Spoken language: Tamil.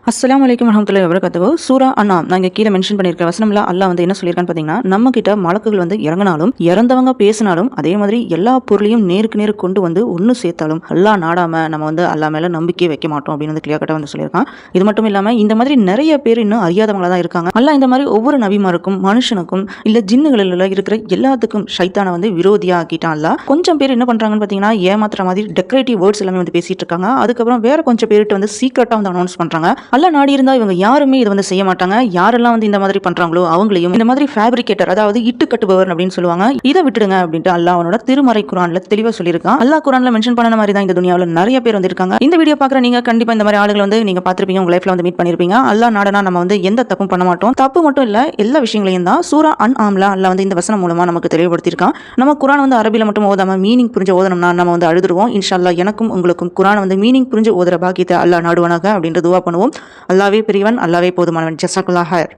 அஸ்ஸலாமு அலைக்கும் வரஹ்மத்துல்லாஹி வபரகாத்துஹு. சூரா அன்ஆம் நான் இங்க கீழ மென்ஷன் பண்ணியிருக்க வசனம்ல அல்லாஹ் வந்து என்ன சொல்லியிருக்கான்னு பார்த்தீங்கன்னா, நம்ம கிட்ட மலக்குகள் வந்து இறங்குனாலும், இறந்தவங்க பேசினாலும், அதே மாதிரி எல்லா பொருளையும் நேருக்கு நேர் கொண்டு வந்து ஒண்ணு சேர்த்தாலும், அல்லாஹ் நாடாம நம்ம வந்து அல்லாஹ் மேல நம்பிக்கையே வைக்க மாட்டோம் அப்படின்னு வந்து கிளியர் கட்டா வந்து சொல்லியிருக்கான். இது மட்டும் இல்லாம இந்த மாதிரி நிறைய பேர் இன்னும் அறியாதவங்களா தான் இருக்காங்க. அல்லாஹ் இந்த மாதிரி ஒவ்வொரு நபிமாருக்கும், மனுஷனுக்கும் இல்ல ஜின்னுகளில் இருக்கிற எல்லாத்துக்கும் ஷைத்தானை வந்து விரோதியா ஆக்கிட்டான் அல்லாஹ். கொஞ்சம் பேர் என்ன பண்றாங்கன்னு பார்த்தீங்கன்னா, ஏமாத்துற மாதிரி டெக்கரேட்டிவ் வேர்ட்ஸ் எல்லாமே வந்து பேசிட்டு இருக்காங்க. அதுக்கப்புறம் வேற கொஞ்சம் பேர்கிட்ட வந்து சீக்கிரட்டா வந்து அனௌன்ஸ் பண்றாங்க. அல்லாஹ் நாடி இருந்தா இவங்க யாருமே இதை வந்து செய்ய மாட்டாங்க. யாரெல்லாம் வந்து இந்த மாதிரி பண்றாங்களோ அவங்களையும் இந்த மாதிரி ஃபேப்ரிகேட்டர், அதாவது இட்டு கட்டுபவர் அப்படின்னு சொல்லுவாங்க, இதை விட்டுடுங்க அப்படின்ட்டு அல்லாஹ் அவனோட திருமறை குர்ஆன்ல தெளிவா சொல்லியிருக்கான். அல்லாஹ் குர்ஆன்ல மென்ஷன் பண்ணன மாதிரி தான் இந்த துனியாவுல நிறைய பேர் வந்து இருக்காங்க. இந்த வீடியோ பார்க்குற நீங்க கண்டிப்பா இந்த மாதிரி ஆளுகளை வந்து நீங்க பார்த்திருப்பீங்க, உங்க லைஃப்ல வந்து மீட் பண்ணிருப்பீங்க. அல்லாஹ் நாடனா நம்ம வந்து எந்த தப்பும் பண்ண மாட்டோம். தப்பு மட்டும் இல்ல, எல்லா விஷயங்களையும் தான் சூரா அன்ஆம்ல அல்லாஹ் வந்து இந்த வசனம் மூலமா நமக்கு தெளிவுபடுத்தியிருக்கான். நம்ம குர்ஆன் வந்து அரபியில மட்டும் ஓதாம மீனிங் புரிஞ்சு ஓதனம்னா நம்ம வந்து அழுதுருவோம். இன்ஷா அல்லாஹ் எனக்கும் உங்களுக்கும் குர்ஆன் வந்து மீனிங் புரிஞ்சு ஓதுற பாக்கியத்தை அல்லாஹ் நாடுவானாக அப்படின்ற துவா பண்ணுவோம். அல்லாஹ்வே பெரியவன், அல்லாஹ்வே போதுமானவன். ஜஸாக்கல்லாஹ் ஹைர்.